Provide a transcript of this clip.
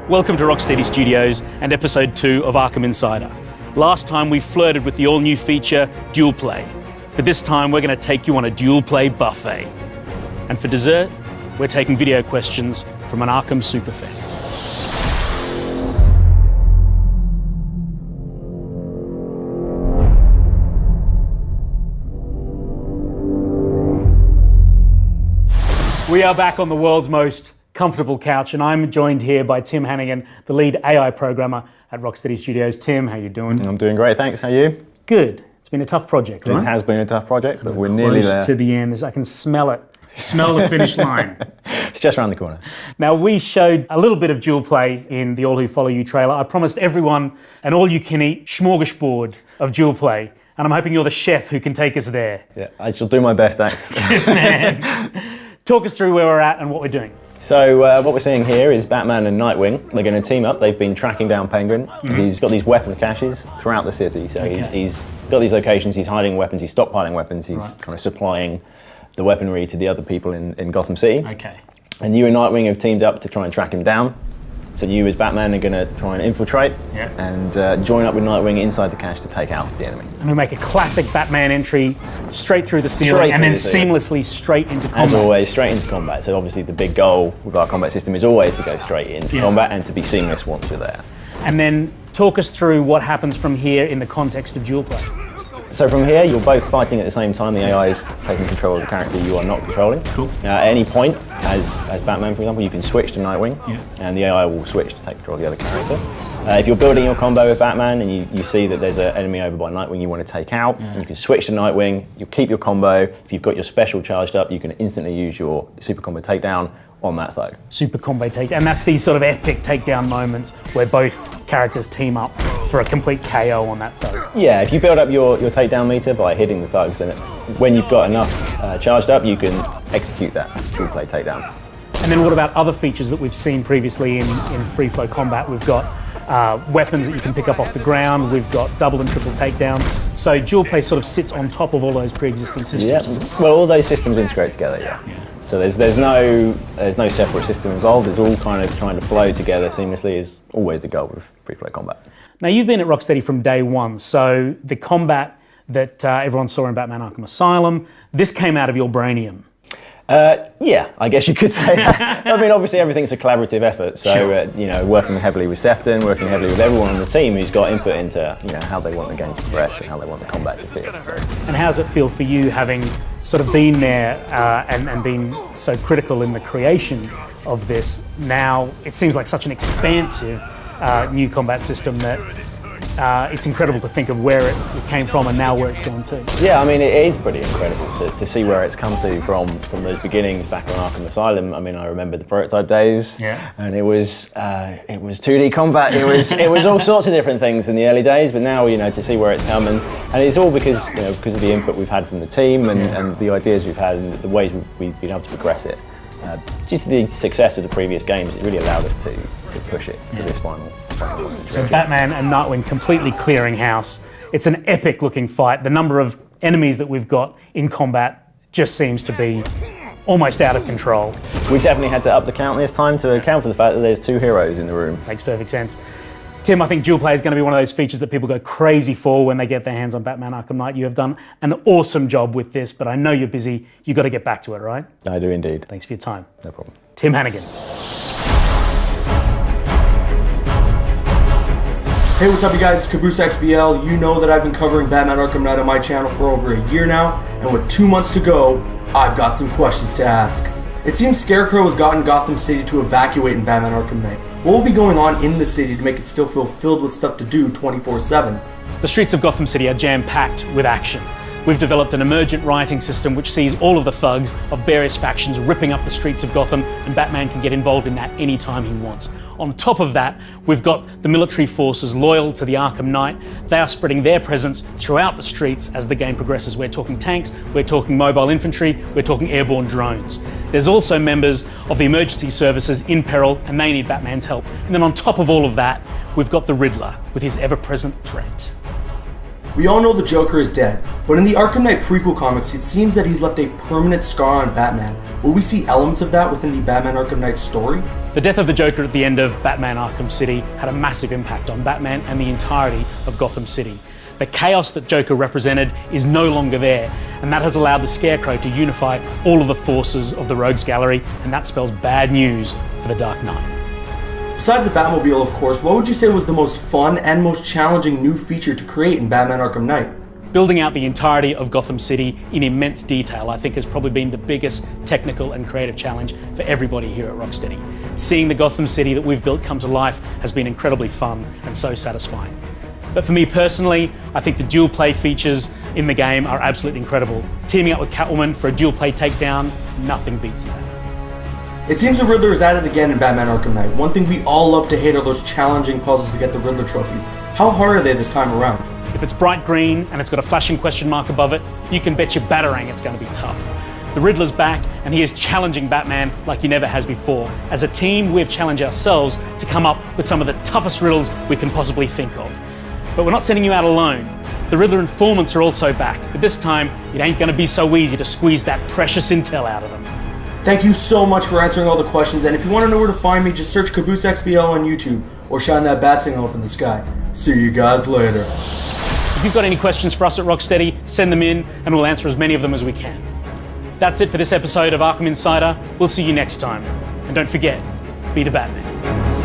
Welcome to Rocksteady Studios and episode 2 of Arkham Insider. Last time we flirted with the all-new feature, Dual Play. But this time we're going to take you on a Dual Play buffet. And for dessert, we're taking video questions from an Arkham superfan. We are back on the world's most comfortable couch, and I'm joined here by Tim Hannigan, the lead AI programmer at Rocksteady Studios. Tim, how you doing? I'm doing great, thanks. How are you? Good. It's been a tough project, right? It has been a tough project, but we're nearly there. Close to the end. I can smell it. Smell the finish line. It's just around the corner. Now, we showed a little bit of Dual Play in the All Who Follow You trailer. I promised everyone an all-you-can-eat smorgasbord of Dual Play, and I'm hoping you're the chef who can take us there. Yeah, I shall do my best, thanks. Good man. Talk us through where we're at and what we're doing. So what we're seeing here is Batman and Nightwing. They're going to team up. They've been tracking down Penguin. He's got these weapon caches throughout the city. So he's got these locations, he's hiding weapons, he's stockpiling weapons, he's kind of supplying the weaponry to the other people in Gotham City. Okay. And you and Nightwing have teamed up to try and track him down. So you as Batman are going to try and infiltrate and join up with Nightwing inside the cache to take out the enemy. And we make a classic Batman entry straight through the ceiling and then seamlessly straight into combat. As always, straight into combat. So obviously the big goal with our combat system is always to go straight into combat and to be seamless once you're there. And then talk us through what happens from here in the context of Dual Play. So from here, you're both fighting at the same time. The AI is taking control of the character you are not controlling. Cool. At any point, as Batman, for example, you can switch to Nightwing, and the AI will switch to take control of the other character. If you're building your combo with Batman and you see that there's an enemy over by Nightwing you want to take out, you can switch to Nightwing, you'll keep your combo. If you've got your special charged up, you can instantly use your super combo takedown on that thug. Super combo takedown, and that's these sort of epic takedown moments where both characters team up for a complete KO on that thug. Yeah, if you build up your takedown meter by hitting the thugs, then when you've got enough charged up, you can execute that Dual Play takedown. And then what about other features that we've seen previously in free flow combat? We've got weapons that you can pick up off the ground, we've got double and triple takedowns. So Dual Play sort of sits on top of all those pre-existing systems. Yeah, well, all those systems integrate together, yeah. So there's no separate system involved. It's all kind of trying to flow together seamlessly is always the goal with free flow combat. Now you've been at Rocksteady from day one, so the combat that everyone saw in Batman Arkham Asylum, this came out of your brainium. Yeah, I guess you could say that. I mean, obviously everything's a collaborative effort, so you know, working heavily with Sefton, working heavily with everyone on the team who's got input into how they want the game to progress and how they want the combat to feel. So. And how does it feel for you, having sort of been there and been so critical in the creation of this? Now it seems like such an expansive new combat system that it's incredible to think of where it came from and now where it's gone to. Yeah, I mean, it is pretty incredible to see where it's come to from those beginnings back on Arkham Asylum. I mean, I remember the prototype days, and it was 2D combat. It was all sorts of different things in the early days, but now to see where it's come, and it's all because of the input we've had from the team and the ideas we've had and the ways we've been able to progress it. Due to the success of the previous games, it really allowed us to push it to this final. So Batman and Nightwing completely clearing house. It's an epic looking fight. The number of enemies that we've got in combat just seems to be almost out of control. We've definitely had to up the count this time to account for the fact that there's 2 heroes in the room. Makes perfect sense. Tim, I think Dual Play is going to be one of those features that people go crazy for when they get their hands on Batman Arkham Knight. You have done an awesome job with this, but I know you're busy. You've got to get back to it, right? I do indeed. Thanks for your time. No problem. Tim Hannigan. Hey, what's up you guys, it's Caboose XBL. You know that I've been covering Batman Arkham Knight on my channel for over a year now, and with 2 months to go, I've got some questions to ask. It seems Scarecrow has gotten Gotham City to evacuate in Batman Arkham Knight. What will be going on in the city to make it still feel filled with stuff to do 24/7? The streets of Gotham City are jam-packed with action. We've developed an emergent rioting system which sees all of the thugs of various factions ripping up the streets of Gotham, and Batman can get involved in that anytime he wants. On top of that, we've got the military forces loyal to the Arkham Knight. They are spreading their presence throughout the streets as the game progresses. We're talking tanks, we're talking mobile infantry, we're talking airborne drones. There's also members of the emergency services in peril, and they need Batman's help. And then on top of all of that, we've got the Riddler with his ever-present threat. We all know the Joker is dead, but in the Arkham Knight prequel comics, it seems that he's left a permanent scar on Batman. Will we see elements of that within the Batman Arkham Knight story? The death of the Joker at the end of Batman Arkham City had a massive impact on Batman and the entirety of Gotham City. The chaos that Joker represented is no longer there, and that has allowed the Scarecrow to unify all of the forces of the Rogues Gallery, and that spells bad news for the Dark Knight. Besides the Batmobile, of course, what would you say was the most fun and most challenging new feature to create in Batman Arkham Knight? Building out the entirety of Gotham City in immense detail, I think, has probably been the biggest technical and creative challenge for everybody here at Rocksteady. Seeing the Gotham City that we've built come to life has been incredibly fun and so satisfying. But for me personally, I think the dual play features in the game are absolutely incredible. Teaming up with Catwoman for a dual play takedown, nothing beats that. It seems the Riddler is at it again in Batman Arkham Knight. One thing we all love to hate are those challenging puzzles to get the Riddler trophies. How hard are they this time around? If it's bright green and it's got a flashing question mark above it, you can bet your batarang it's going to be tough. The Riddler's back and he is challenging Batman like he never has before. As a team, we've challenged ourselves to come up with some of the toughest riddles we can possibly think of. But we're not sending you out alone. The Riddler informants are also back, but this time it ain't going to be so easy to squeeze that precious intel out of them. Thank you so much for answering all the questions, and if you want to know where to find me, just search Caboose XBL on YouTube or shine that bat signal up in the sky. See you guys later. If you've got any questions for us at Rocksteady, send them in and we'll answer as many of them as we can. That's it for this episode of Arkham Insider. We'll see you next time. And don't forget, be the Batman.